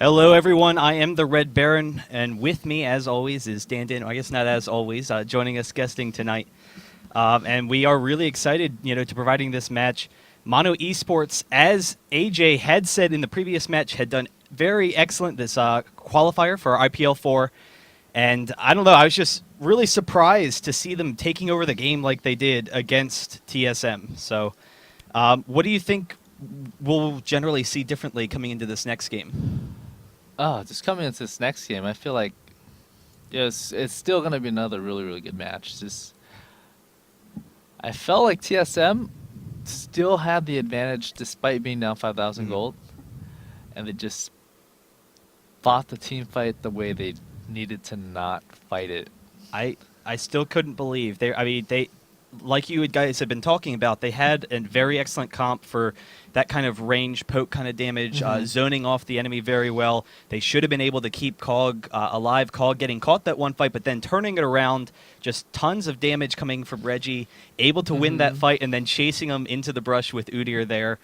Hello, everyone. I am the Red Baron, and with me, as always, is Dan. I guess not as always, joining us guesting tonight, and we are really excited, to providing this match. Mono Esports, as AJ had said in the previous match, had done very excellent this qualifier for IPL 4, and I don't know, I was just really surprised to see them taking over the game like they did against TSM. So, what do you think we'll generally see differently coming into this next game? Oh, just coming into this next game, I feel like it's still going to be another really, really good match. Just I felt like TSM still had the advantage despite being down 5,000 gold, and they just fought the team fight the way they needed to not fight it. I still couldn't believe they like you guys have been talking about, they had a very excellent comp for that kind of range poke kind of damage, zoning off the enemy very well. They should have been able to keep Kog alive. Kog getting caught that one fight, but then turning it around, just tons of damage coming from Reggie, able to win that fight, and then chasing him into the brush with Udyr there.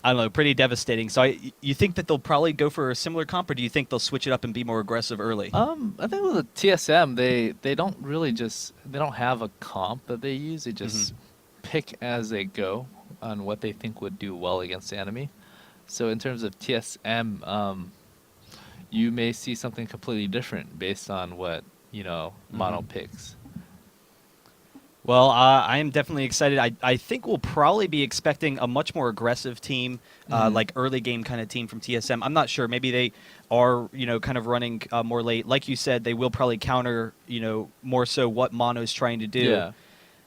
I don't know, pretty devastating. So you think that they'll probably go for a similar comp, or do you think they'll switch it up and be more aggressive early? I think with the TSM, they don't really they don't have a comp that they use. They just pick as they go on what they think would do well against the enemy. So in terms of TSM, you may see something completely different based on what Mono picks. Well, I am definitely excited. I think we'll probably be expecting a much more aggressive team, like early game kind of team from TSM. I'm not sure. Maybe they are, kind of running more late. Like you said, they will probably counter, more so what Mono's trying to do. Yeah.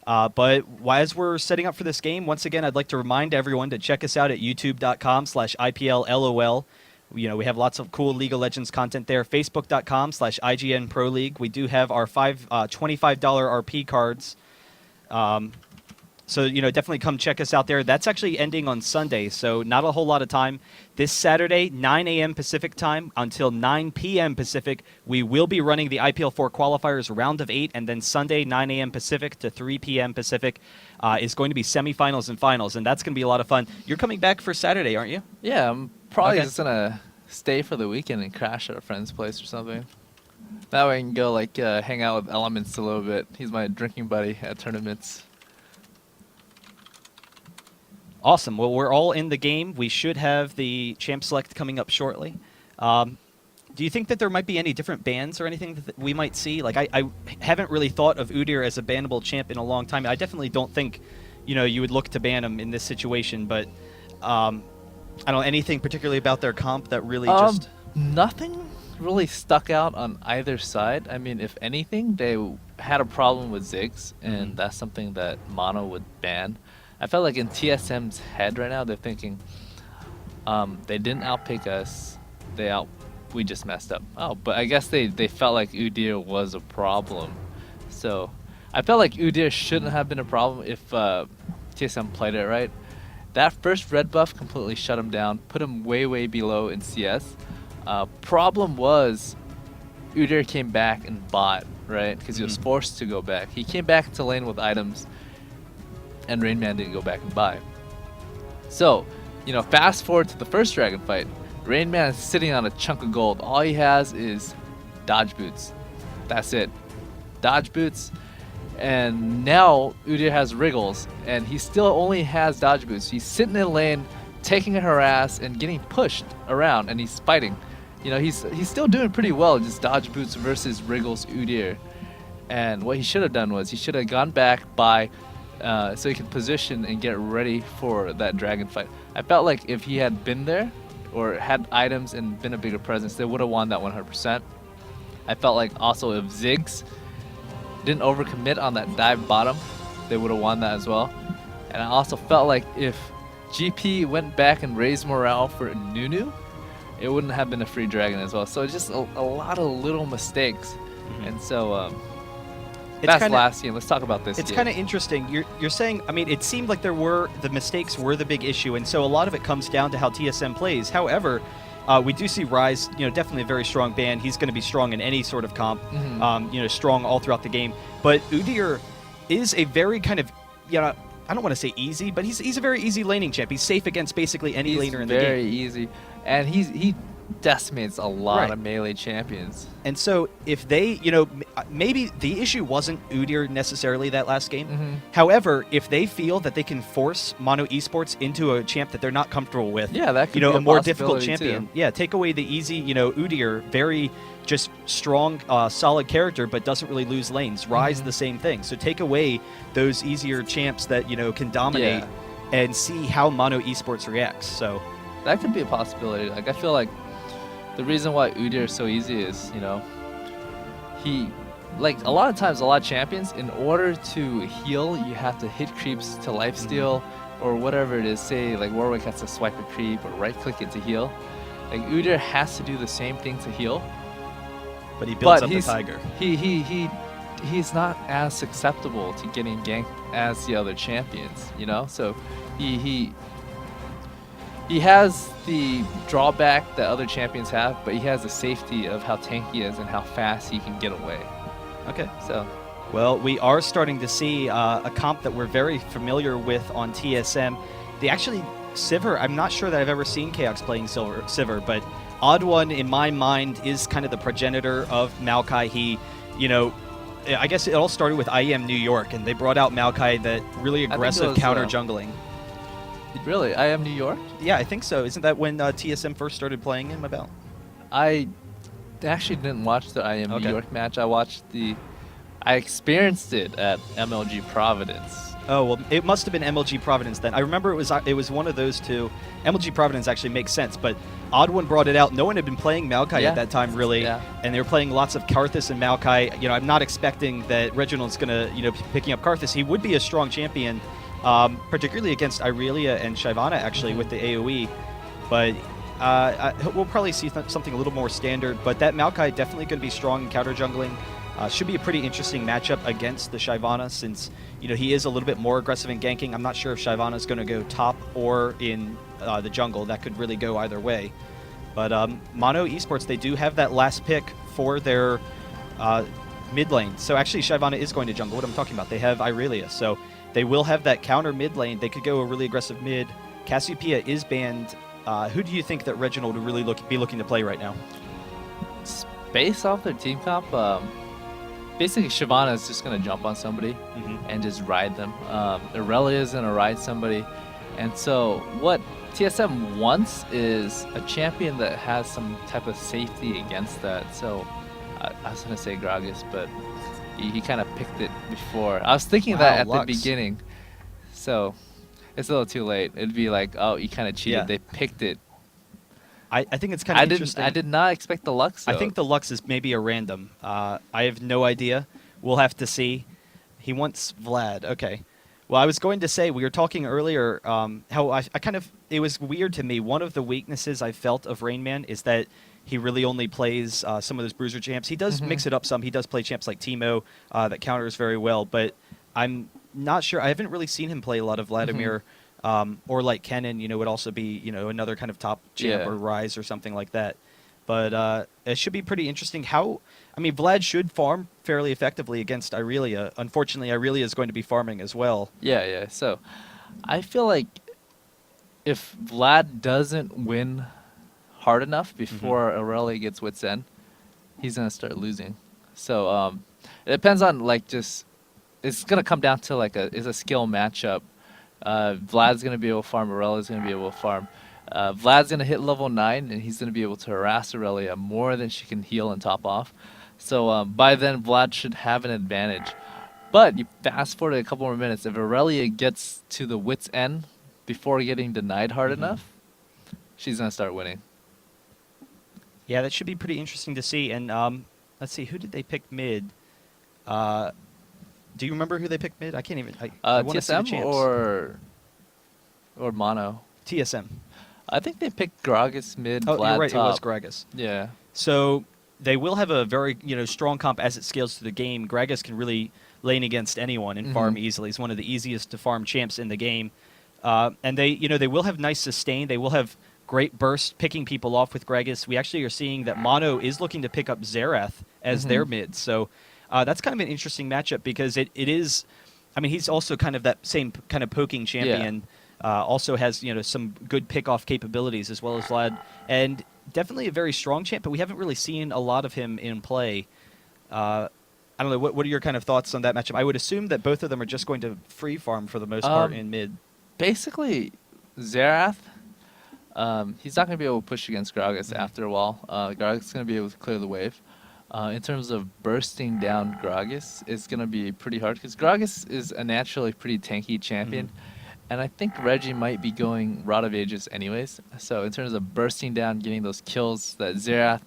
But as we're setting up for this game, once again, I'd like to remind everyone to check us out at youtube.com/IPLLOL. We have lots of cool League of Legends content there. Facebook.com/IGN Pro League. We do have our $25 RP cards. So, definitely come check us out there. That's actually ending on Sunday, so not a whole lot of time. This Saturday, 9 a.m. Pacific time until 9 p.m. Pacific, we will be running the IPL 4 qualifiers round of 8, and then Sunday, 9 a.m. Pacific to 3 p.m. Pacific is going to be semifinals and finals, and that's going to be a lot of fun. You're coming back for Saturday, aren't you? Yeah, I'm probably just going to stay for the weekend and crash at a friend's place or something. That way I can go hang out with Elements a little bit. He's my drinking buddy at tournaments. Awesome. Well, we're all in the game. We should have the champ select coming up shortly. Do you think that there might be any different bans or anything that we might see? Like, I haven't really thought of Udyr as a bannable champ in a long time. I definitely don't think, you would look to ban him in this situation. But I don't know, anything particularly about their comp that really just... Nothing really stuck out on either side. I mean, if anything, they had a problem with Ziggs, and that's something that Mono would ban. I felt like in TSM's head right now, they're thinking, they didn't outpick us, we just messed up. Oh, but I guess they felt like Udyr was a problem. So I felt like Udyr shouldn't have been a problem if TSM played it right. That first red buff completely shut him down, put him way, way below in CS. Problem was, Udyr came back and bought, right? Because he was forced to go back. He came back into lane with items, and Rain Man didn't go back and buy. So, fast forward to the first dragon fight. Rain Man is sitting on a chunk of gold. All he has is dodge boots. That's it. Dodge boots. And now Udyr has wriggles, and he still only has dodge boots. He's sitting in lane, taking a harass, and getting pushed around, and he's fighting. He's still doing pretty well, just dodge boots versus wriggles Udyr. And what he should have done was he should have gone back by so he could position and get ready for that dragon fight. I felt like if he had been there or had items and been a bigger presence, they would have won that 100%. I felt like also if Ziggs didn't overcommit on that dive bottom, they would have won that as well. And I also felt like if GP went back and raised morale for Nunu, it wouldn't have been a free dragon as well. So it's just a lot of little mistakes. And so that's last game. Let's talk about this. It's kind of interesting. You're saying, I mean, it seemed like the mistakes were the big issue, and so a lot of it comes down to how TSM plays. However, we do see Rise, definitely a very strong ban. He's going to be strong in any sort of comp, strong all throughout the game. But Udyr is a very kind of, I don't want to say easy, but he's a very easy laning champ. He's safe against basically any laner in the game. Very easy. and he decimates a lot Right. of melee champions. And so if they, maybe the issue wasn't Udyr necessarily that last game. Mm-hmm. However, if they feel that they can force Mono Esports into a champ that they're not comfortable with, Yeah, that could be a a more difficult possibility, champion, too. yeah, take away the easy, Udyr, very just strong, solid character, but doesn't really lose lanes. Rise, Mhm. the same thing. So take away those easier champs that, can dominate Yeah. and see how Mono Esports reacts. So, That could be a possibility. Like, I feel like the reason why Udyr is so easy is, he, like, a lot of times, a lot of champions, in order to heal, you have to hit creeps to lifesteal or whatever it is. Say, like, Warwick has to swipe a creep or right-click it to heal. Like, Udyr has to do the same thing to heal. but he builds But up the he's Tiger. he's not as susceptible to getting ganked as the other champions, So he has the drawback that other champions have, but he has the safety of how tanky he is and how fast he can get away. Okay. So Well, we are starting to see a comp that we're very familiar with on TSM. They actually, Sivir, I'm not sure that I've ever seen Chaos playing Sivir, but Odd One, in my mind, is kind of the progenitor of Maokai. He, I guess it all started with IEM New York, and they brought out Maokai, that really think it aggressive was, counter jungling. really, I am New York. Yeah, I think so. Isn't that when TSM first started playing him about? I actually didn't watch the I am Okay. New York match. I experienced it at MLG Providence. Oh, well, it must have been MLG Providence then. I remember it was one of those two. MLG Providence actually makes sense, but Odd One brought it out. No one had been playing Maokai Yeah. at that time, really, Yeah. and they were playing lots of Karthus and Maokai. I'm not expecting that Reginald's going to, be picking up Karthus. He would be a strong champion, particularly against Irelia and Shyvana, actually, with the AoE. But we'll probably see something a little more standard, but that Maokai definitely going to be strong in counter jungling. Should be a pretty interesting matchup against the Shyvana, since he is a little bit more aggressive in ganking. I'm not sure if Shyvana is going to go top or in the jungle. That could really go either way. But Mono Esports, they do have that last pick for their mid lane. So actually, Shyvana is going to jungle. What I'm talking about, they have Irelia, so they will have that counter mid lane. They could go a really aggressive mid. Cassiopeia is banned. Who do you think that Reginald would really be looking to play right now? Based off their team comp, basically Shyvana is just gonna jump on somebody Mhm. and just ride them. Irelia is gonna ride somebody, and so what TSM wants is a champion that has some type of safety against that. So I was gonna say Gragas, but he kind of picked it before. I was thinking Wow, that at Lux. the beginning, so it's a little too late. It'd be like, oh, you kind of cheated. Yeah. They picked it. I think it's kind of interesting. I did not expect the Lux. I though. think the Lux is maybe a random. I have no idea. We'll have to see. He wants Vlad. Okay. Well, I was going to say, we were talking earlier how I kind of, it was weird to me. One of the weaknesses I felt of Rain Man is that he really only plays some of those bruiser champs. He does mix it up some. He does play champs like Teemo that counters very well, but I'm not sure. I haven't really seen him play a lot of Vladimir. Or like Kennen, would also be, another kind of top champ, Yeah. or Rise or something like that. But it should be pretty interesting. Vlad should farm fairly effectively against Irelia. Unfortunately, Irelia is going to be farming as well. Yeah. So I feel like if Vlad doesn't win hard enough before Aurelia gets Wits End, he's gonna start losing. So it depends on it's gonna come down to it's a skill matchup. Vlad's gonna be able to farm. Aurelia's gonna be able to farm. Vlad's gonna hit level 9, and he's gonna be able to harass Aurelia more than she can heal and top off. So by then, Vlad should have an advantage. But you fast forward a couple more minutes. If Aurelia gets to the wit's end before getting denied hard enough, she's gonna start winning. Yeah, that should be pretty interesting to see. And let's see, who did they pick mid? Do you remember who they picked mid? I can't even. I wanna see the TSM champs. or Mono. TSM. I think they picked Gragas mid. Oh, Vlad you're right. top. It was Gragas. Yeah. So they will have a very strong comp as it scales through the game. Gragas can really lane against anyone and farm easily. He's one of the easiest to farm champs in the game. And they will have nice sustain. They will have great burst picking people off with Gragas. We actually are seeing that Mono is looking to pick up Xerath as their mid. So that's kind of an interesting matchup because it is. I mean, he's also kind of that same kind of poking champion. Also has some good pickoff capabilities as well as Vlad, and definitely a very strong champ. But we haven't really seen a lot of him in play. I don't know. What are your kind of thoughts on that matchup? I would assume that both of them are just going to free farm for the most part in mid. Basically, Xerath, he's not going to be able to push against Gragas after a while. Gragas is going to be able to clear the wave. In terms of bursting down Gragas, it's going to be pretty hard because Gragas is a naturally pretty tanky champion. And I think Reggie might be going Rod of Ages anyways. So in terms of bursting down, getting those kills that Xerath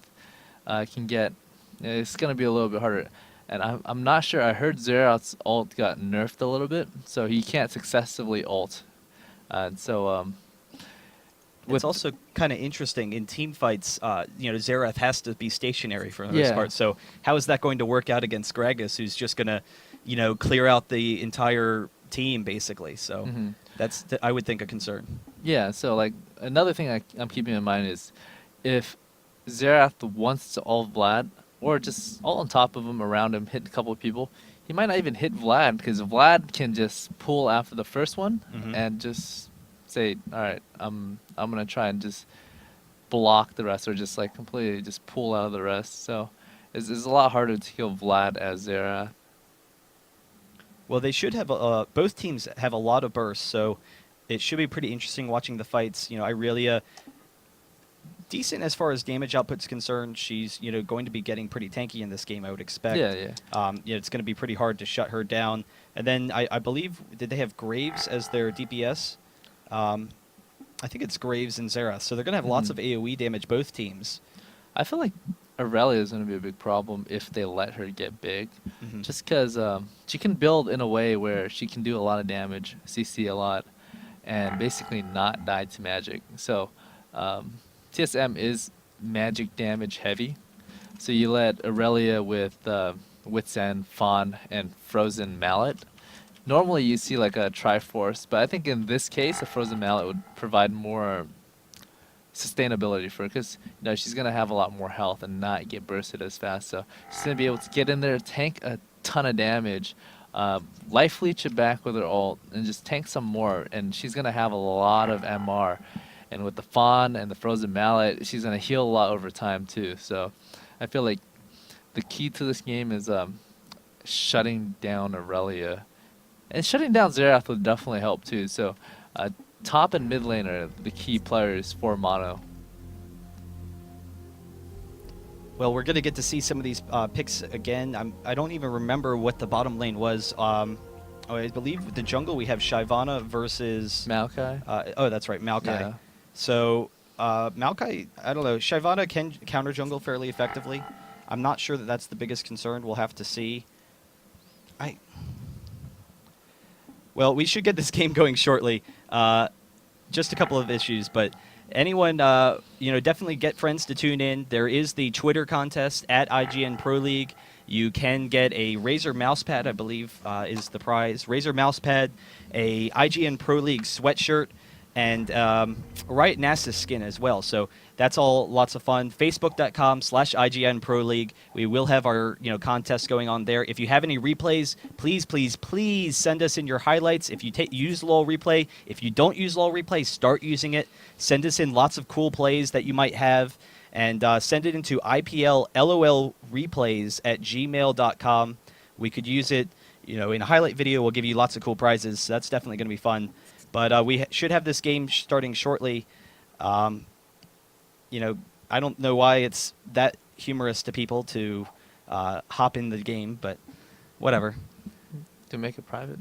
can get, it's going to be a little bit harder. And I'm not sure. I heard Xerath's ult got nerfed a little bit, so he can't successively ult. And so it's also kind of interesting in team fights. Xerath has to be stationary for the most part. So how is that going to work out against Gragas, who's just going to, clear out the entire team basically? So that's I would think a concern. Yeah. So like another thing I'm keeping in mind is if Xerath wants to ult Vlad, or just all on top of him, around him, hit a couple of people, he might not even hit Vlad, because Vlad can just pull after the first one and just say, all right, I'm going to try and just block the rest, or just like completely just pull out of the rest. So it's a lot harder to kill Vlad as Xerath. Well, they should have, both teams have a lot of bursts, so it should be pretty interesting watching the fights. Irelia, decent as far as damage output's concerned. She's going to be getting pretty tanky in this game, I would expect. It's going to be pretty hard to shut her down. And then I believe, did they have Graves as their DPS? I think it's Graves and Xerath. So they're going to have lots of AoE damage, both teams. I feel like Aurelia is going to be a big problem if they let her get big. Just because she can build in a way where she can do a lot of damage, CC a lot, and basically not die to magic. So TSM is magic damage heavy, so you let Aurelia with Wits End, Fawn, and Frozen Mallet. Normally you see like a Triforce, but I think in this case a Frozen Mallet would provide more sustainability for her, because she's going to have a lot more health and not get bursted as fast. So she's going to be able to get in there, tank a ton of damage, life leech it back with her ult, and just tank some more, and she's going to have a lot of MR. And with the Fawn and the Frozen Mallet, she's going to heal a lot over time too. So I feel like the key to this game is shutting down Aurelia. And shutting down Xerath would definitely help too. So top and mid lane are the key players for Mono. Well, we're going to get to see some of these picks again. I don't even remember what the bottom lane was. I believe with the jungle we have Shyvana versus Maokai. That's right, Maokai. Yeah. So Maokai, I don't know. Shyvana can counter jungle fairly effectively. I'm not sure that that's the biggest concern. We'll have to see. Well, we should get this game going shortly. Just a couple of issues, but anyone, definitely get friends to tune in. There is the Twitter contest at IGN Pro League. You can get a Razer mousepad, I believe, is the prize. Razer mousepad, a IGN Pro League sweatshirt, and Riot Nasus skin as well. So that's all lots of fun. Facebook.com/IGN Pro League. We will have our contest going on there. If you have any replays, please, please, please send us in your highlights. If you use LOL replay, if you don't use LOL replay, start using it. Send us in lots of cool plays that you might have, and send it into IPL LOL replays at gmail.com. We could use it, in a highlight video. We'll give you lots of cool prizes. So that's definitely going to be fun. But we should have this game starting shortly. I don't know why it's that humorous to people to hop in the game, but whatever. To make it private.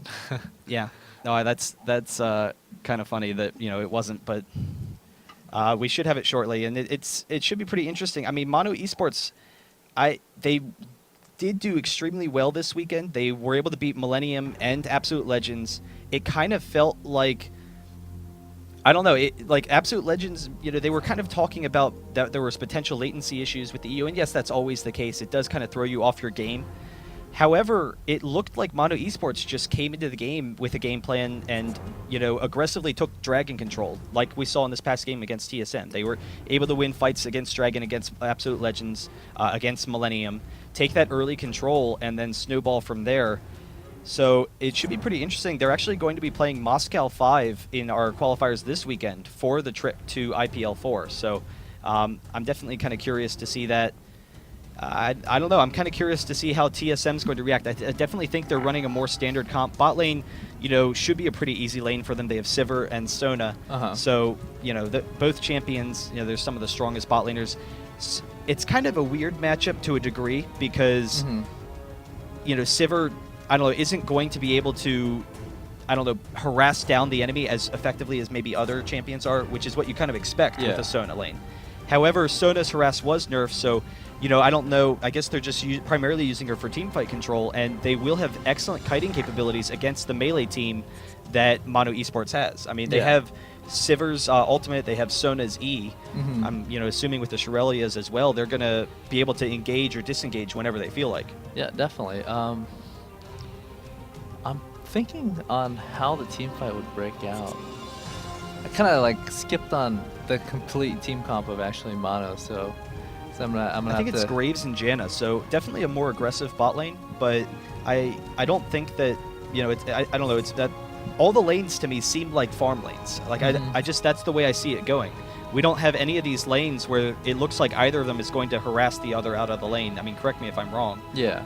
Yeah. No, that's kind of funny that it wasn't, but we should have it shortly, and it should be pretty interesting. I mean, Mono Esports, they did do extremely well this weekend. They were able to beat Millennium and Absolute Legends. It kind of felt like, I don't know, like Absolute Legends, they were kind of talking about that there was potential latency issues with the EU, and yes, that's always the case. It does kind of throw you off your game. However, it looked like Mono Esports just came into the game with a game plan and, aggressively took Dragon control, like we saw in this past game against TSM. They were able to win fights against Dragon, against Absolute Legends, against Millennium, take that early control, and then snowball from there. So it should be pretty interesting. They're actually going to be playing Moscow 5 in our qualifiers this weekend for the trip to IPL 4. So I'm definitely kind of curious to see that. I don't know. I'm kind of curious to see how TSM is going to react. I definitely think they're running a more standard comp. Bot lane, should be a pretty easy lane for them. They have Sivir and Sona. So, both champions, they're some of the strongest bot laners. It's kind of a weird matchup to a degree because, Sivir, I don't know, isn't going to be able to, harass down the enemy as effectively as maybe other champions are, which is what you kind of expect with a Sona lane. However, Sona's harass was nerfed, so, I don't know. I guess they're just primarily using her for teamfight control, and they will have excellent kiting capabilities against the melee team that Mono Esports has. I mean, they have Sivir's ultimate, they have Sona's E. I'm assuming with the Shirelias as well, they're going to be able to engage or disengage whenever they feel like. Yeah, definitely. I'm thinking on how the team fight would break out. I kind of skipped on the complete team comp of actually Mono, so I'm gonna I think it's Graves and Janna, so definitely a more aggressive bot lane, but I don't think that, I don't know, it's that all the lanes to me seem like farm lanes. Like I just, that's the way I see it going. We don't have any of these lanes where it looks like either of them is going to harass the other out of the lane. I mean, correct me if I'm wrong. Yeah.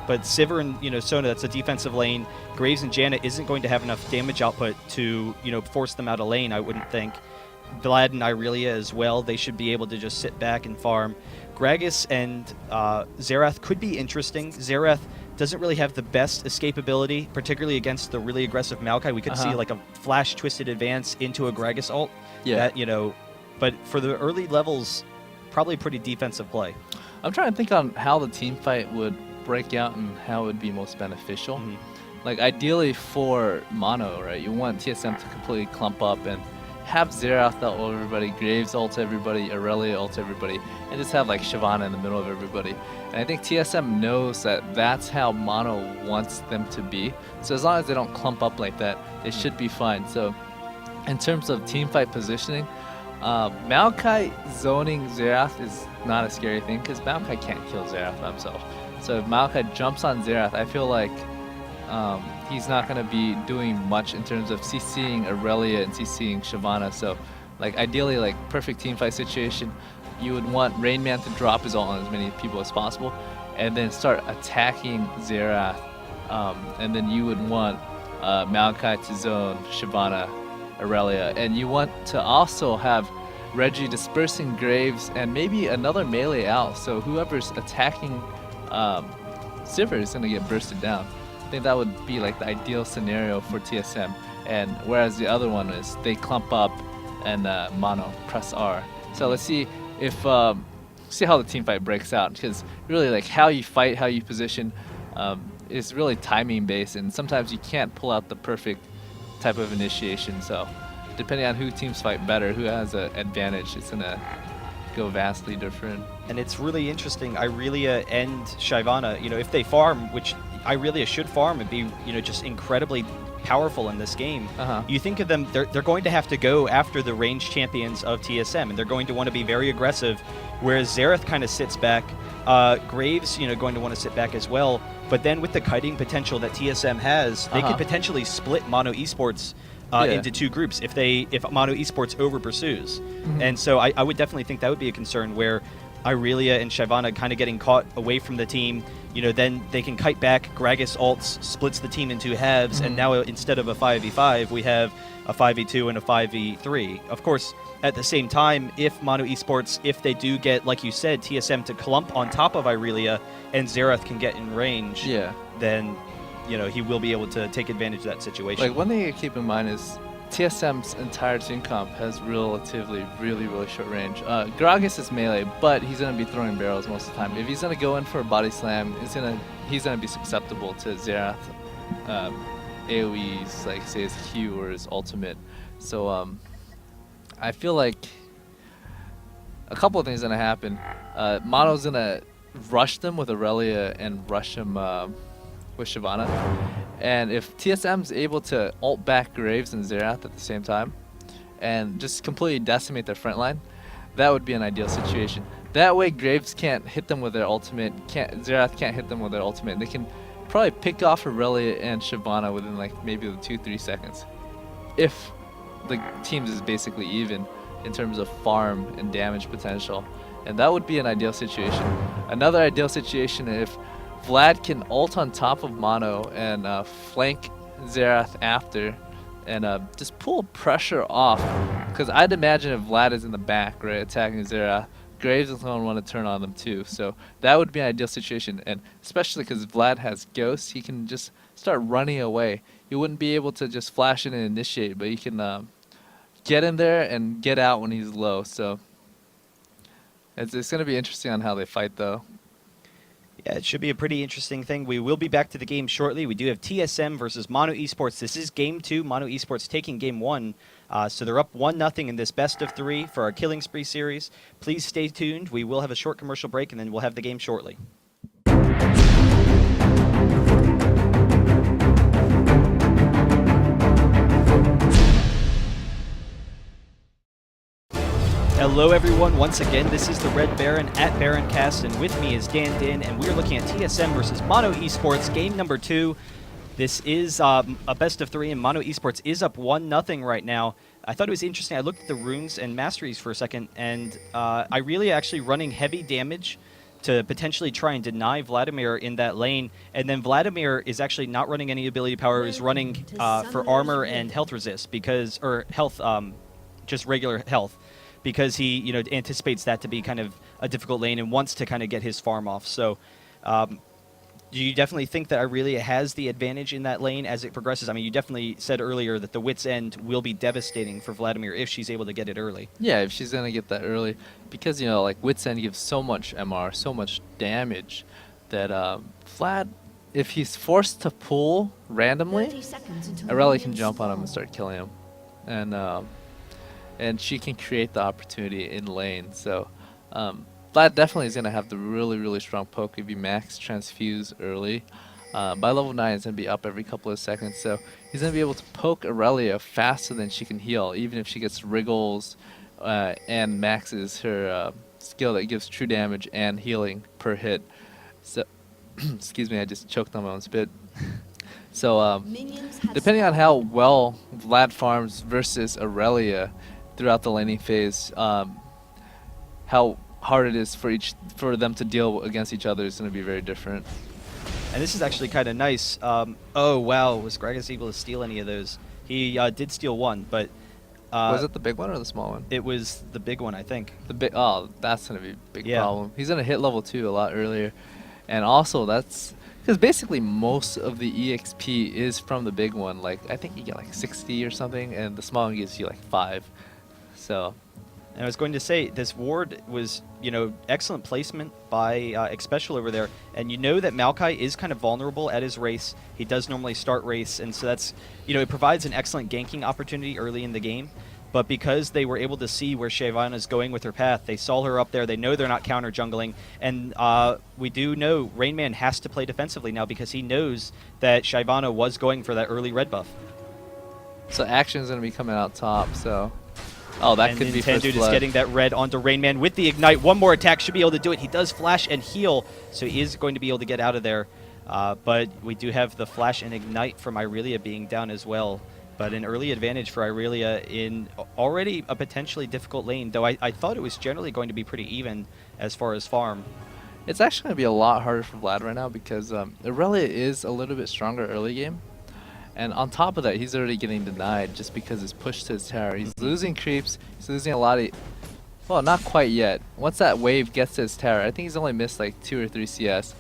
But Sivir and Sona, that's a defensive lane. Graves and Janna isn't going to have enough damage output to force them out of lane, I wouldn't think. Vlad and Irelia as well, they should be able to just sit back and farm. Gragas and Xerath could be interesting. Xerath doesn't really have the best escapability, particularly against the really aggressive Maokai. We could see like a flash twisted advance into a Gragas ult. Yeah. That, but for the early levels, probably pretty defensive play. I'm trying to think on how the team fight would break out and how it would be most beneficial. Like ideally for Mono, right? You want TSM to completely clump up and have Xerath ult everybody, Graves ult everybody, Irelia ult everybody, and just have like Shyvana in the middle of everybody. And I think TSM knows that that's how Mono wants them to be. So as long as they don't clump up like that, they should be fine. So in terms of teamfight positioning, Maokai zoning Xerath is not a scary thing because Maokai can't kill Xerath by himself. So if Maokai jumps on Xerath, I feel like he's not going to be doing much in terms of CCing Irelia and CCing Shyvana. So like ideally, like perfect teamfight situation, you would want Rain Man to drop his ult on as many people as possible and then start attacking Xerath. And then you would want Maokai to zone Shyvana, Irelia, and you want to also have Reggie dispersing Graves and maybe another melee out, so whoever's attacking Sivir is going to get bursted down. I think that would be like the ideal scenario for TSM, and whereas the other one is they clump up and Mono press R. So let's see if see how the team fight breaks out, because really like how you fight, how you position is really timing based, and sometimes you can't pull out the perfect type of initiation. So depending on who teams fight better, who has an advantage, it's gonna go vastly different. And it's really interesting. Irelia and Shyvana, if they farm, which Irelia should farm and be, just incredibly powerful in this game. You think of them, they're going to have to go after the ranged champions of TSM, and they're going to want to be very aggressive, whereas Xerath kind of sits back. Graves, going to want to sit back as well. But then with the kiting potential that TSM has, they could potentially split Mono Esports into two groups if Mono Esports over pursues. And so I would definitely think that would be a concern, where Irelia and Shyvana kind of getting caught away from the team. Then they can kite back. Gragas ults, splits the team into halves, and now instead of a 5v5, we have a 5v2 and a 5v3. Of course, at the same time, if Mono Esports, if they do get, like you said, TSM to clump on top of Irelia and Xerath can get in range, then he will be able to take advantage of that situation. Like one thing to keep in mind is TSM's entire team comp has relatively really short range. Gragas is melee, but he's gonna be throwing barrels most of the time. If he's gonna go in for a body slam, he's gonna be susceptible to Xerath AoEs, like say his Q or his ultimate. So I feel like a couple of things are gonna happen. Mono's gonna rush them with Irelia and rush him with Shyvana. And if TSM's able to ult back Graves and Xerath at the same time and just completely decimate their front line, that would be an ideal situation. That way Graves can't hit them with their ultimate, Xerath can't hit them with their ultimate. They can probably pick off Aurelia and Shyvana within like maybe 2-3 seconds. If the teams is basically even in terms of farm and damage potential. And that would be an ideal situation. Another ideal situation if Vlad can ult on top of Mono and flank Xerath after and just pull pressure off. Because I'd imagine if Vlad is in the back, right, attacking Xerath, Graves is going to want to turn on them too. So that would be an ideal situation. And especially because Vlad has Ghosts, he can just start running away. You wouldn't be able to just flash in and initiate, but you can get in there and get out when he's low. So it's going to be interesting on how they fight though. Yeah, it should be a pretty interesting thing. We will be back to the game shortly. We do have TSM versus Mono Esports. This is game 2. Mono Esports taking game 1. So they're up 1-0 in this best of 3 for our Killing Spree series. Please stay tuned. We will have a short commercial break, and then we'll have the game shortly. Hello everyone, once again, this is the Red Baron at BaronCast, and with me is Dan Din, and we're looking at TSM versus Mono Esports, game number 2. This is a best of 3, and Mono Esports is up 1-0 right now. I thought it was interesting, I looked at the runes and masteries for a second, and I really actually running heavy damage to potentially try and deny Vladimir in that lane, and then Vladimir is actually not running any ability power, is running for armor and health resist, because, or health, just regular health. Because he, you know, anticipates that to be kind of a difficult lane and wants to kind of get his farm off. So, do you definitely think that Aurelia has the advantage in that lane as it progresses? I mean, you definitely said earlier that the Wit's End will be devastating for Vladimir if she's able to get it early. Yeah, if she's gonna get that early, because you know, like Wit's End gives so much MR, so much damage, that Vlad, if he's forced to pull randomly, Aurelia can jump on him and start killing him, and she can create the opportunity in lane. So Vlad definitely is going to have the really strong poke if he max transfuse early. By level 9, it's going to be up every couple of seconds. So he's going to be able to poke Aurelia faster than she can heal, even if she gets wriggles and maxes her skill that gives true damage and healing per hit. So, excuse me, I just choked on my own spit. So depending on how well Vlad farms versus Aurelia throughout the laning phase, how hard it is for them to deal against each other is going to be very different. And this is actually kind of nice. Oh wow, was Gragas able to steal any of those? He did steal one, but was it the big one or the small one? It was the big one, I think. The big. Oh, that's going to be a big problem. He's going to hit level 2 a lot earlier, and also that's because basically most of the EXP is from the big one. Like I think you get like 60 or something, and the small one gives you like 5. So, and I was going to say, this ward was, you know, excellent placement by Xpecial over there. And you know that Maokai is kind of vulnerable at his race. He does normally start race, and so that's, you know, it provides an excellent ganking opportunity early in the game. But because they were able to see where Shyvana is going with her path, they saw her up there. They know they're not counter jungling, and we do know Rainman has to play defensively now because he knows that Shyvana was going for that early red buff. So Action's going to be coming out top. So. Oh, that could be first blood. blood. Is getting that red onto Rainman with the Ignite. One more attack should be able to do it. He does flash and heal, so he is going to be able to get out of there. But we do have the flash and Ignite from Aurelia being down as well. But an early advantage for Aurelia in already a potentially difficult lane, though I thought it was generally going to be pretty even as far as farm. It's actually going to be a lot harder for Vlad right now because Aurelia is a little bit stronger early game. And on top of that, he's already getting denied just because it's pushed to his tower. He's losing creeps. He's losing a lot of... Well, not quite yet. Once that wave gets to his tower, I think he's only missed like 2 or 3 CS.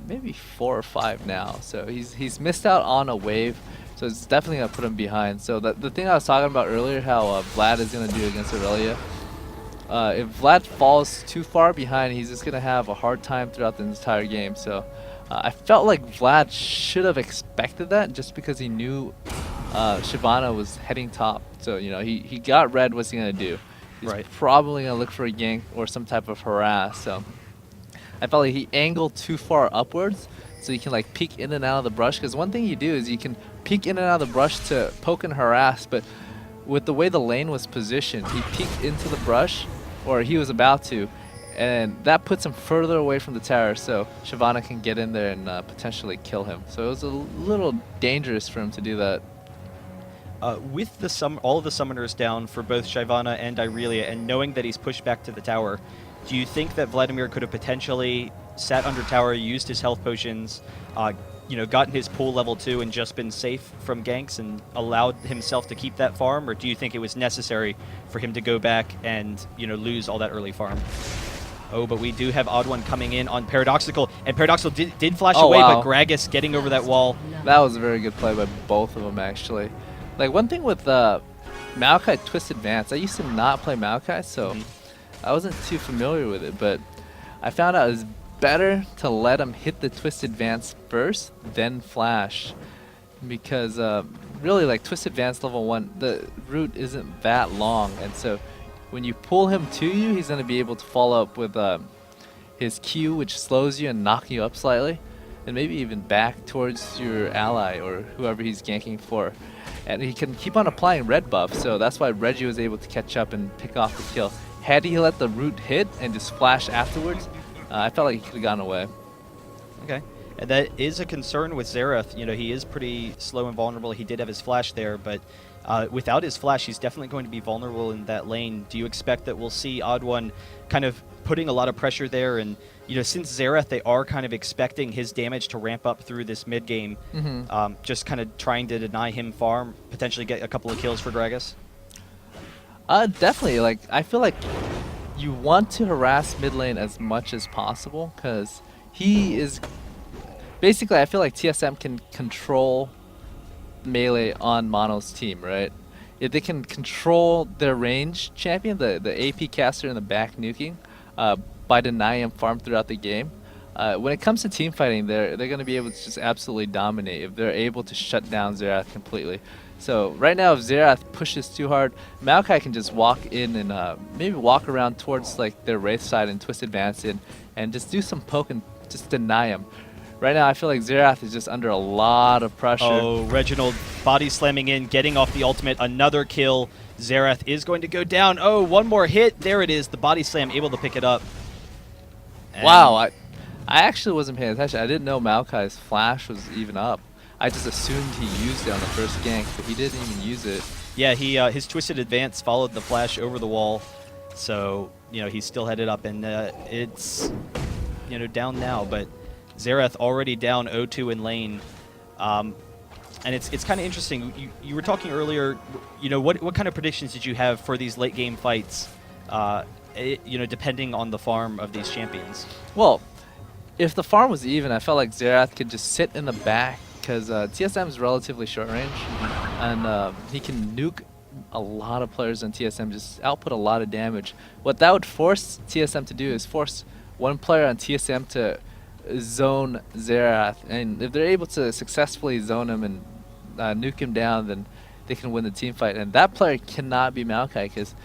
Maybe 4 or 5 now. So he's missed out on a wave. So it's definitely going to put him behind. So the thing I was talking about earlier, how Vlad is going to do against Aurelia. If Vlad falls too far behind, he's just going to have a hard time throughout the entire game. So... I felt like Vlad should have expected that just because he knew Shyvana was heading top. So, you know, he got red, what's he going to do? He's probably going to look for a gank or some type of harass. So I felt like he angled too far upwards so you can like peek in and out of the brush. Because one thing you do is you can peek in and out of the brush to poke and harass. But with the way the lane was positioned, he peeked into the brush, or he was about to, and that puts him further away from the tower, so Shyvana can get in there and potentially kill him. So it was a little dangerous for him to do that. With all of the summoners down for both Shyvana and Irelia, and knowing that he's pushed back to the tower, do you think that Vladimir could have potentially sat under tower, used his health potions, gotten his pool level 2 and just been safe from ganks and allowed himself to keep that farm? Or do you think it was necessary for him to go back and, lose all that early farm? Oh, but we do have Odd One coming in on Paradoxical, and Paradoxical did flash away, wow. but Gragas getting over that wall. That was a very good play by both of them, actually. Like, one thing with Maokai Twist Advance, I used to not play Maokai, so I wasn't too familiar with it, but I found out it was better to let him hit the Twist Advance first, then flash. Because really, like, Twist Advance level 1, the route isn't that long, and so when you pull him to you, he's going to be able to follow up with his Q, which slows you and knock you up slightly, and maybe even back towards your ally or whoever he's ganking for. And he can keep on applying red buff, so that's why Reggie was able to catch up and pick off the kill. Had he let the root hit and just flash afterwards, I felt like he could have gotten away. Okay. And that is a concern with Xerath. He is pretty slow and vulnerable. He did have his flash there, but without his flash, he's definitely going to be vulnerable in that lane. Do you expect that we'll see Odd One kind of putting a lot of pressure there? And, since Xerath, they are kind of expecting his damage to ramp up through this mid game, just kind of trying to deny him farm, potentially get a couple of kills for Gragas? Definitely. Like, I feel like you want to harass mid lane as much as possible, because he is... Basically, I feel like TSM can control melee on Mono's team, right? If they can control their range champion, the AP caster in the back nuking, by denying him farm throughout the game, when it comes to team fighting, they're going to be able to just absolutely dominate if they're able to shut down Xerath completely. So right now, if Xerath pushes too hard, Maokai can just walk in and maybe walk around towards like their Wraith side and Twist Advance in, and just do some poke and just deny him. Right now, I feel like Xerath is just under a lot of pressure. Oh, Reginald body slamming in, getting off the ultimate. Another kill. Xerath is going to go down. Oh, one more hit. There it is. The body slam, able to pick it up. And wow, I actually wasn't paying attention. I didn't know Maokai's flash was even up. I just assumed he used it on the first gank, but he didn't even use it. Yeah, his Twisted Advance followed the flash over the wall. So, he still had it up, and it's, down now. But Xerath already down 0-2 in lane. And it's kind of interesting. You were talking earlier, what kind of predictions did you have for these late game fights, depending on the farm of these champions? Well, if the farm was even, I felt like Xerath could just sit in the back, because TSM is relatively short range, and he can nuke a lot of players on TSM, just output a lot of damage. What that would force TSM to do is force one player on TSM to zone Xerath, and if they're able to successfully zone him and nuke him down, then they can win the team fight. And that player cannot be Maokai, because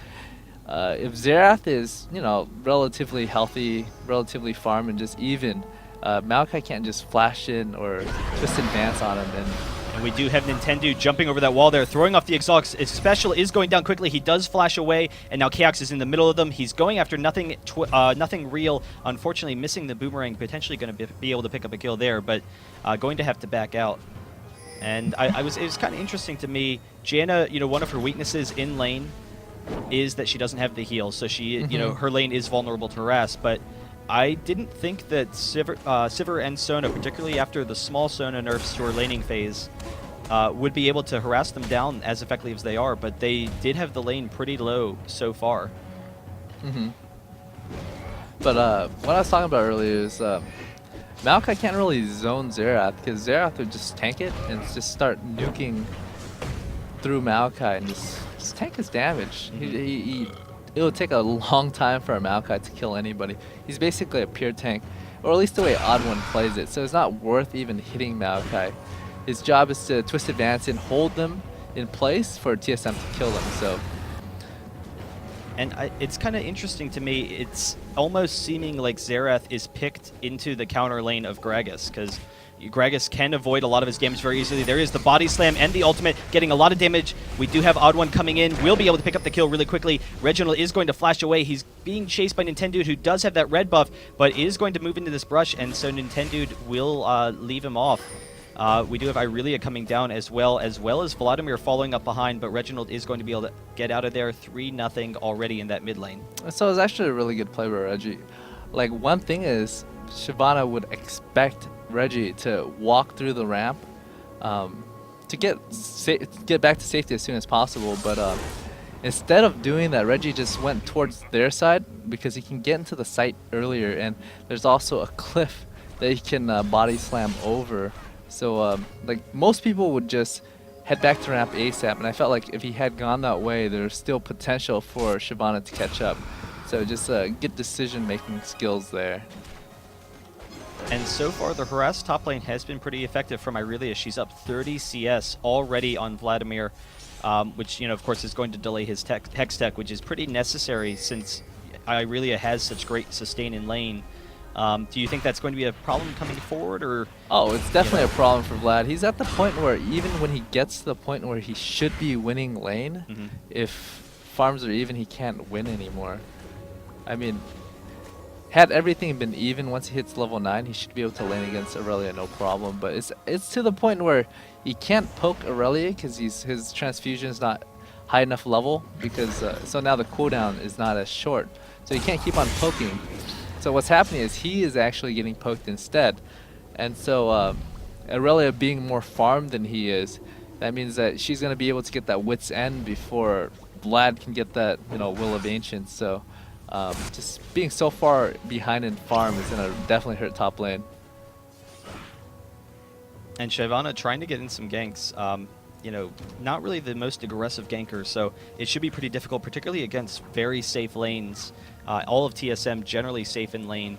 if Xerath is, relatively healthy, relatively farm, and just even, Maokai can't just flash in or Twist Advance on him. And we do have Nintendo jumping over that wall there, throwing off the exhaust. His special is going down quickly. He does flash away, and now Chaos is in the middle of them. He's going after nothing real. Unfortunately, missing the boomerang, potentially going to be able to pick up a kill there, but going to have to back out. And it was kind of interesting to me. Janna, one of her weaknesses in lane is that she doesn't have the heal, so she, her lane is vulnerable to harass. But I didn't think that Sivir and Sona, particularly after the small Sona nerfs to her laning phase, would be able to harass them down as effectively as they are, but they did have the lane pretty low so far. But what I was talking about earlier is Maokai can't really zone Xerath, because Xerath would just tank it and just start nuking through Maokai and just tank his damage. It would take a long time for a Maokai to kill anybody. He's basically a pure tank, or at least the way Odd One plays it, so it's not worth even hitting Maokai. His job is to Twist Advance and hold them in place for TSM to kill them. So, and it's kind of interesting to me. It's almost seeming like Xerath is picked into the counter lane of Gragas, because Gragas can avoid a lot of his damage very easily. There is the body slam and the ultimate, getting a lot of damage. We do have Odd One coming in. We'll be able to pick up the kill really quickly. Reginald is going to flash away. He's being chased by Nintendude, who does have that red buff, but is going to move into this brush, and so Nintendude will leave him off. We do have Irelia coming down as well as Vladimir following up behind, but Reginald is going to be able to get out of there. 3-0 already in that mid lane. So it's actually a really good play by Reggie. Like, one thing is, Shyvana would expect Reggie to walk through the ramp to get back to safety as soon as possible, but instead of doing that, Reggie just went towards their side because he can get into the site earlier, and there's also a cliff that he can body slam over. So like, most people would just head back to ramp ASAP, and I felt like if he had gone that way, there's still potential for Shyvana to catch up. So just good decision-making skills there. And so far, the harass top lane has been pretty effective from Irelia. She's up 30 CS already on Vladimir, which, you know, of course, is going to delay his Hex Tech, which is pretty necessary since Irelia has such great sustain in lane. Do you think that's going to be a problem coming forward, or? Oh, it's definitely a problem for Vlad. He's at the point where even when he gets to the point where he should be winning lane, if farms are even, he can't win anymore. I mean, had everything been even once he hits level 9, he should be able to lane against Aurelia no problem. But it's to the point where he can't poke Aurelia because his transfusion is not high enough level, because so now the cooldown is not as short, so he can't keep on poking. So what's happening is he is actually getting poked instead, and so Aurelia being more farmed than he is, that means that she's gonna be able to get that wit's end before Vlad can get that, you know, Will of Ancients. So just being so far behind in farm is gonna definitely hurt top lane. And Shyvana trying to get in some ganks. You know, not really the most aggressive ganker, so it should be pretty difficult, particularly against very safe lanes. All of TSM generally safe in lane,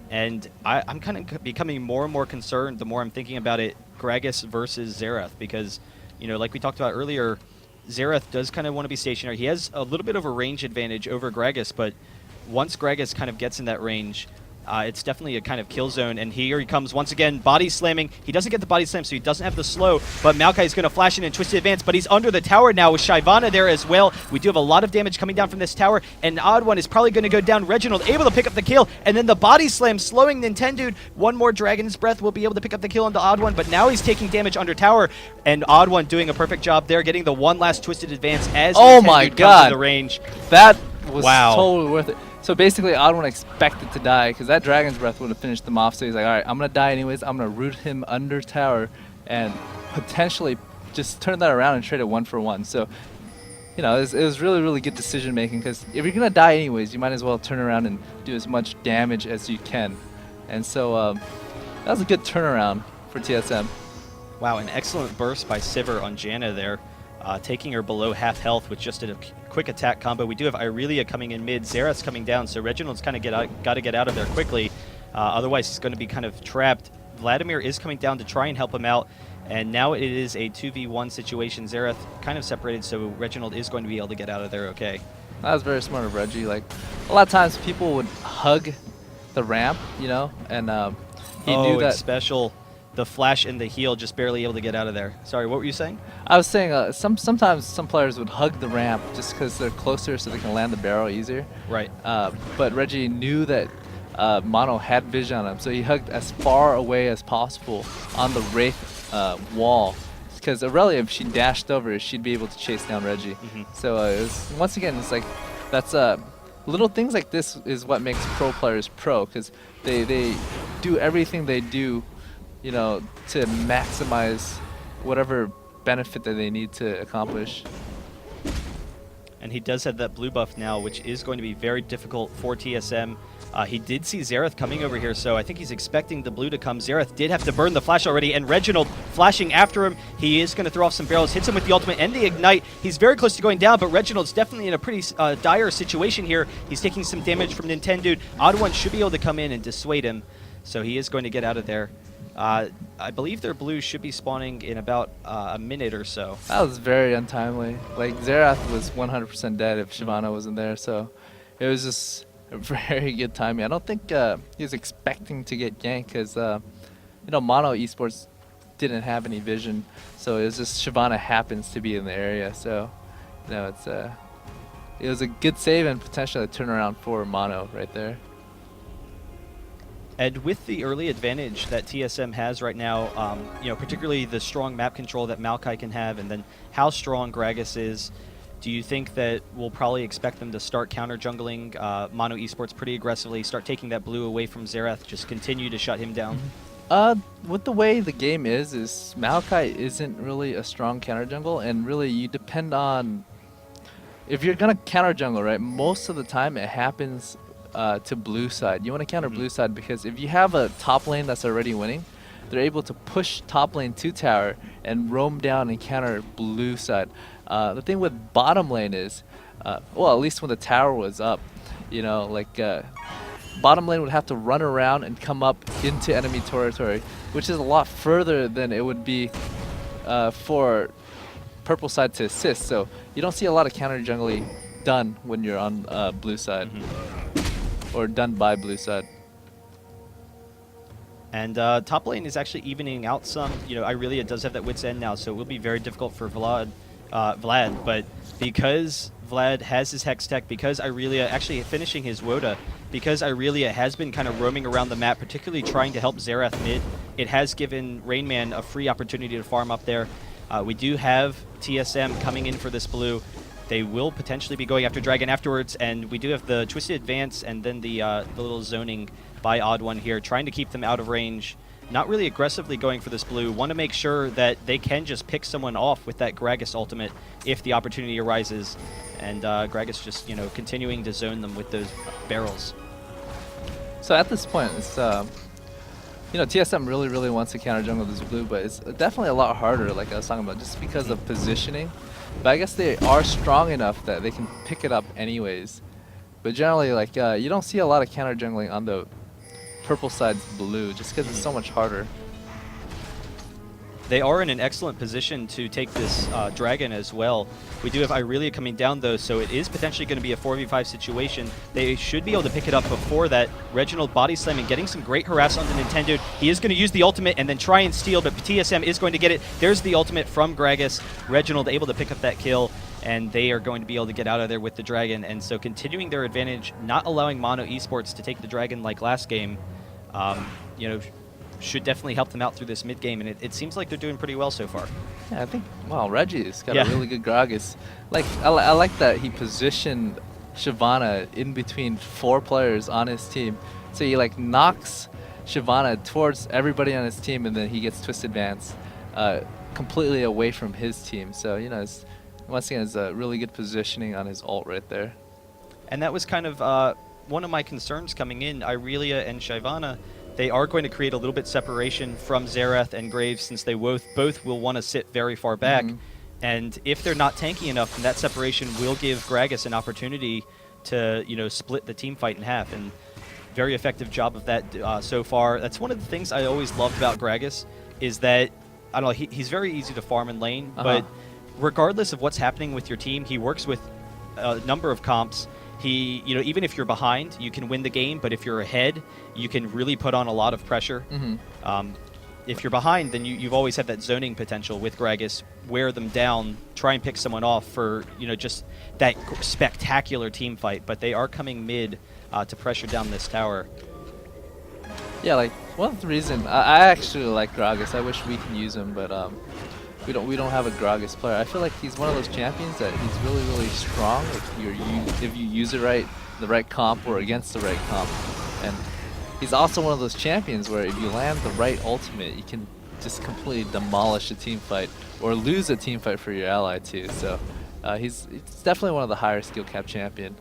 and I'm kind of becoming more and more concerned the more I'm thinking about it, Gragas versus Xerath, because, you know, like we talked about earlier, Xerath does kind of want to be stationary. He has a little bit of a range advantage over Gragas, but once Gragas kind of gets in that range, it's definitely a kind of kill zone, and here he comes once again, body slamming. He doesn't get the body slam, so he doesn't have the slow, but Maokai is going to flash in and Twisted Advance, but he's under the tower now with Shyvana there as well. We do have a lot of damage coming down from this tower, and Odd One is probably going to go down. Reginald able to pick up the kill, and then the body slam slowing Nintendude. One more Dragon's Breath will be able to pick up the kill on the Odd One, but now he's taking damage under tower, and Odd One doing a perfect job there, getting the one last Twisted Advance as Oh Nintendude my comes god, to the range. That was Wow. totally worth it. So basically, Odd One expected to die because that Dragon's Breath would have finished them off. So he's like, all right, I'm going to die anyways. I'm going to root him under tower and potentially just turn that around and trade it 1-for-1. So, you know, it was really, really good decision making, because if you're going to die anyways, you might as well turn around and do as much damage as you can. And so that was a good turnaround for TSM. Wow, an excellent burst by Sivir on Janna there, taking her below half health with just a quick attack combo. We do have Irelia coming in mid, Xerath's coming down, so Reginald's kind of got to get out of there quickly. Otherwise, he's going to be kind of trapped. Vladimir is coming down to try and help him out, and now it is a 2v1 situation. Xerath kind of separated, so Reginald is going to be able to get out of there okay. That was very smart of Reggie. Like, a lot of times people would hug the ramp, you know, and he knew that. Special. The flash and the heal, just barely able to get out of there. Sorry, what were you saying? I was saying sometimes some players would hug the ramp just because they're closer, so they can land the barrel easier. Right. But Reggie knew that Mono had vision on him, so he hugged as far away as possible on the Wraith wall, because Aurelia, if she dashed over, she'd be able to chase down Reggie. So it was, once again, it's like, that's little things like this is what makes pro players pro, because they do everything they do, you know, to maximize whatever benefit that they need to accomplish. And he does have that blue buff now, which is going to be very difficult for TSM. He did see Xerath coming over here, so I think he's expecting the blue to come. Xerath did have to burn the flash already, and Reginald flashing after him. He is going to throw off some barrels, hits him with the ultimate and the ignite. He's very close to going down, but Reginald's definitely in a pretty dire situation here. He's taking some damage from Nintendude. Odd One should be able to come in and dissuade him, so he is going to get out of there. I believe their blue should be spawning in about a minute or so. That was very untimely. Like, Xerath was 100% dead if Shyvana wasn't there, so it was just a very good timing. I don't think he was expecting to get ganked, because you Mono Esports didn't have any vision, so it was just Shyvana happens to be in the area. So, it was a good save and potentially a turnaround for Mono right there. And with the early advantage that TSM has right now, particularly the strong map control that Maokai can have, and then how strong Gragas is, do you think that we'll probably expect them to start counter jungling Mono Esports pretty aggressively, start taking that blue away from Xerath, just continue to shut him down? With the way the game is Maokai isn't really a strong counter jungle, and really you depend on, if you're gonna counter jungle, right, most of the time it happens to blue side. You want to counter blue side because if you have a top lane that's already winning, they're able to push top lane to tower and roam down and counter blue side. The thing with bottom lane is, well, at least when the tower was up, bottom lane would have to run around and come up into enemy territory, which is a lot further than it would be for purple side to assist. So you don't see a lot of counter jungling done when you're on blue side, or done by blue side. And top lane is actually evening out some. Irelia does have that wit's end now, so it will be very difficult for Vlad. But because Vlad has his Hex Tech, because Irelia actually finishing his Woda, because Irelia has been kind of roaming around the map, particularly trying to help Xerath mid, it has given Rainman a free opportunity to farm up there. We do have TSM coming in for this blue. They will potentially be going after Dragon afterwards, and we do have the Twisted Advance and then the little zoning by Odd One here, trying to keep them out of range. Not really aggressively going for this blue. Want to make sure that they can just pick someone off with that Gragas ultimate if the opportunity arises. And Gragas just, continuing to zone them with those barrels. So at this point, it's TSM really wants to counter jungle this blue, but it's definitely a lot harder, like I was talking about, just because of positioning. But I guess they are strong enough that they can pick it up anyways. But generally, you don't see a lot of counter jungling on the purple side's blue, just because it's so much harder. They are in an excellent position to take this dragon as well. We do have Irelia coming down though, so it is potentially going to be a 4v5 situation. They should be able to pick it up before that. Reginald body slamming, getting some great harass on the Nintendo. He is going to use the ultimate and then try and steal, but TSM is going to get it. There's the ultimate from Gragas. Reginald able to pick up that kill, and they are going to be able to get out of there with the dragon. And so continuing their advantage, not allowing Mono Esports to take the dragon like last game, should definitely help them out through this mid game, and it seems like they're doing pretty well so far. Yeah, I think, Reggie's got a really good Gragas. I like that he positioned Shyvana in between 4 players on his team. So he knocks Shyvana towards everybody on his team, and then he gets Twisted Advance completely away from his team. So, once again, it's a really good positioning on his ult right there. And that was kind of one of my concerns coming in. Irelia and Shyvana, they are going to create a little bit separation from Xerath and Graves, since they both will want to sit very far back. And if they're not tanky enough, then that separation will give Gragas an opportunity to, split the team fight in half. And very effective job of that so far. That's one of the things I always loved about Gragas, is that, I don't know, he's very easy to farm in lane, but regardless of what's happening with your team, he works with a number of comps. He, even if you're behind, you can win the game, but if you're ahead, you can really put on a lot of pressure. If you're behind, then you've always had that zoning potential with Gragas. Wear them down, try and pick someone off for, just that spectacular team fight. But they are coming mid to pressure down this tower. Yeah, one of the reasons I actually like Gragas. I wish we can use him, but we don't have a Gragas player. I feel like he's one of those champions that he's really strong if you use it right, the right comp or against the right comp. And he's also one of those champions where if you land the right ultimate, you can just completely demolish a team fight or lose a team fight for your ally too. So it's definitely one of the higher skill cap champion.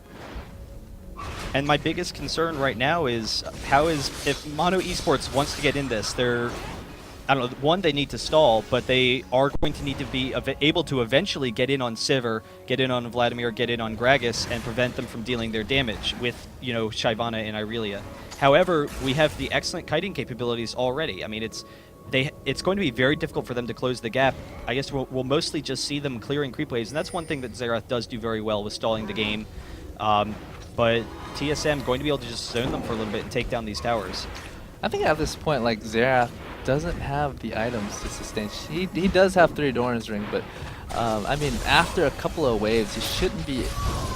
And my biggest concern right now is if Mono Esports wants to get in this, I don't know, one, they need to stall, but they are going to need to be able to eventually get in on Sivir, get in on Vladimir, get in on Gragas, and prevent them from dealing their damage with, Shyvana and Irelia. However, we have the excellent kiting capabilities already. I mean, it's going to be very difficult for them to close the gap. I guess we'll mostly just see them clearing creep waves, and that's one thing that Xerath does do very well with stalling the game. But TSM going to be able to just zone them for a little bit and take down these towers. I think at this point, Xerath doesn't have the items to sustain. He does have 3 Doran's Ring, but I mean, after a couple of waves, he shouldn't be.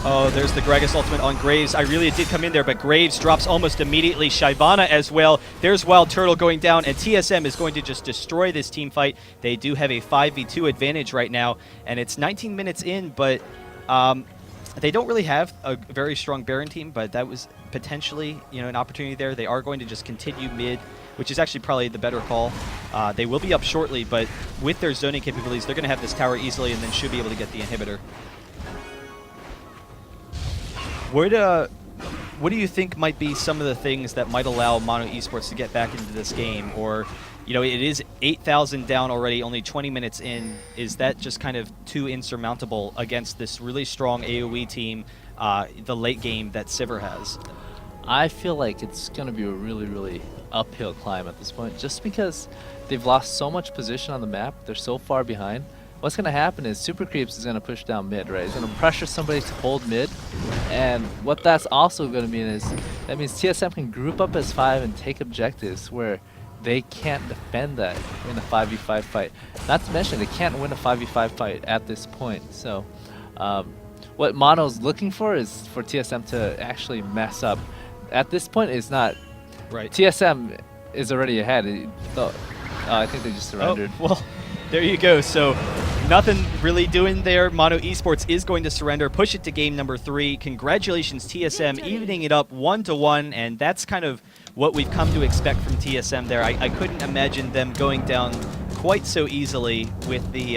Oh, there's the Gragas ultimate on Graves. Irelia did come in there, but Graves drops almost immediately. Shyvana as well. There's Wild Turtle going down, and TSM is going to just destroy this team fight. They do have a 5v2 advantage right now, and it's 19 minutes in, but they don't really have a very strong Baron team, but that was potentially, an opportunity there. They are going to just continue mid, which is actually probably the better call. They will be up shortly, but with their zoning capabilities, they're going to have this tower easily and then should be able to get the inhibitor. What do you think might be some of the things that might allow Mono Esports to get back into this game? Or, it is 8,000 down already, only 20 minutes in. Is that just kind of too insurmountable against this really strong AoE team, the late game that Sivir has? I feel like it's going to be a really, really uphill climb at this point, just because they've lost so much position on the map. They're so far behind. What's going to happen is Super Creeps is going to push down mid, right? He's going to pressure somebody to hold mid. And what that's also going to mean is, that means TSM can group up as 5 and take objectives where they can't defend that in a 5v5 fight. Not to mention, they can't win a 5v5 fight at this point. So what Mono's looking for is for TSM to actually mess up. At this point, it's not. Right. TSM is already ahead. I think they just surrendered. Oh, well, there you go. So nothing really doing there. Mono Esports is going to surrender, push it to game number 3. Congratulations, TSM, evening it up 1-1, and that's kind of what we've come to expect from TSM there. I couldn't imagine them going down quite so easily with the,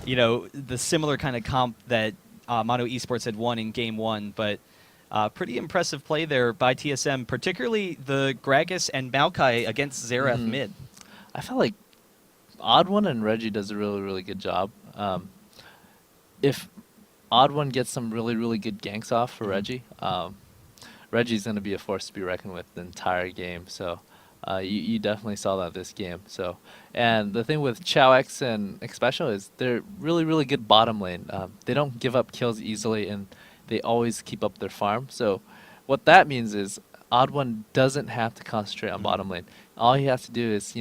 the similar kind of comp that Mono Esports had won in game 1, but pretty impressive play there by TSM, particularly the Gragas and Maokai against Xerath mid. I felt like Odd One and Reggie does a really, really good job. If Odd One gets some really, really good ganks off for Reggie, Reggie's going to be a force to be reckoned with the entire game. So you definitely saw that this game. So, and the thing with Chowx and Xpecial is they're really, really good bottom lane. They don't give up kills easily, and they always keep up their farm. So what that means is Odd One doesn't have to concentrate on bottom lane. All he has to do is,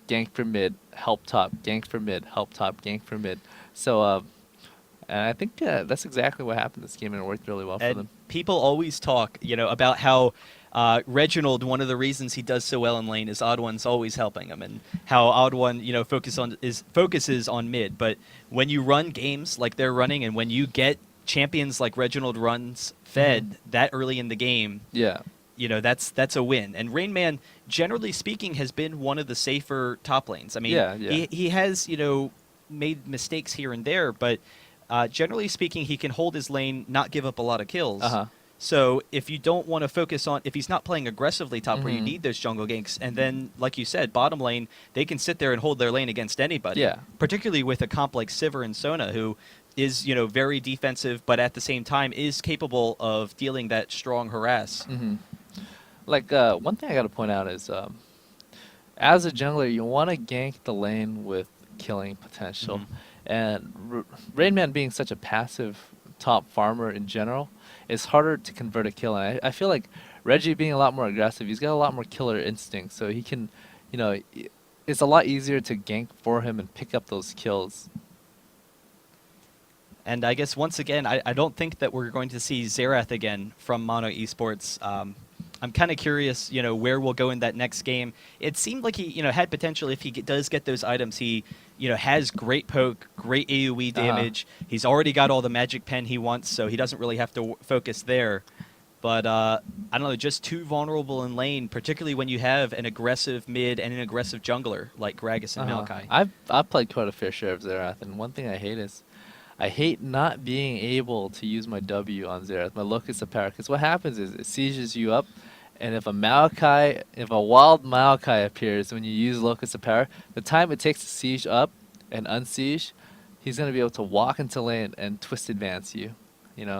gank for mid, help top, gank for mid, help top, gank for mid. So, and I think that's exactly what happened this game, and it worked really well for them. People always talk, about how Reginald, one of the reasons he does so well in lane is Odd One's always helping him, and how Odd One, focuses on mid. But when you run games like they're running, and when you get champions like Reginald runs fed that early in the game, that's a win. And Rain Man, generally speaking, has been one of the safer top lanes. I mean, he has, made mistakes here and there, but generally speaking, he can hold his lane, not give up a lot of kills. So if you don't want to focus on, if he's not playing aggressively top where you need those jungle ganks, and then, like you said, bottom lane, they can sit there and hold their lane against anybody. Particularly with a comp like Sivir and Sona, who is, very defensive, but at the same time is capable of dealing that strong harass. Like, one thing I got to point out is, as a jungler, you want to gank the lane with killing potential. And Rain Man being such a passive top farmer in general, it's harder to convert a kill. And I feel like Reggie being a lot more aggressive, he's got a lot more killer instincts, so he can, it's a lot easier to gank for him and pick up those kills. And I guess, once again, I don't think that we're going to see Xerath again from Mono Esports. I'm kind of curious, where we'll go in that next game. It seemed like he, had potential if he does get those items. He, has great poke, great AoE damage. He's already got all the magic pen he wants, so he doesn't really have to focus there. But, I don't know, just too vulnerable in lane, particularly when you have an aggressive mid and an aggressive jungler like Gragas and Maokai. I've played quite a fair share of Xerath, and one thing I hate is I hate not being able to use my W on Xerath, my Locust of Power, because what happens is it sieges you up, and if a wild Maokai appears when you use Locust of Power, the time it takes to siege up and unsiege, he's going to be able to walk into lane and twist advance you,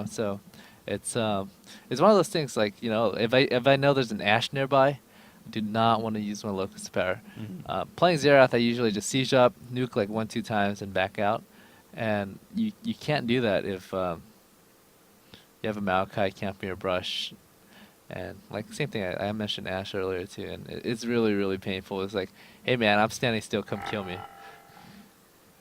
so it's one of those things, like, if I know there's an Ashe nearby, I do not want to use my Locust of Power. Playing Xerath, I usually just siege up, nuke like 1-2 times, and back out. And you can't do that if you have a Maokai camping your brush. And like same thing, I mentioned Ash earlier too, and it's really really painful. It's like, hey man, I'm standing still, come kill me.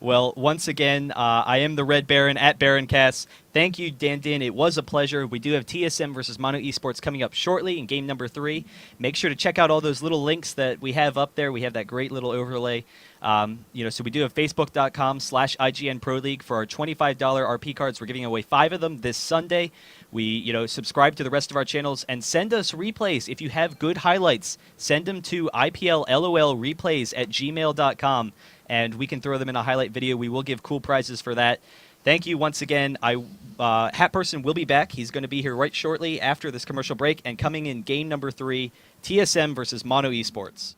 Well, once again, I am the Red Baron at Baroncast. Thank you, Dan Din. It was a pleasure. We do have TSM versus Mono Esports coming up shortly in game number 3. Make sure to check out all those little links that we have up there. We have that great little overlay. So we do have facebook.com/IGN Pro League for our $25 RP cards. We're giving away 5 of them this Sunday. We, subscribe to the rest of our channels and send us replays. If you have good highlights, send them to IPLLOLreplays@gmail.com. And we can throw them in a highlight video. We will give cool prizes for that. Thank you once again. Hat Person will be back. He's going to be here right shortly after this commercial break. And coming in game number 3, TSM versus Mono Esports.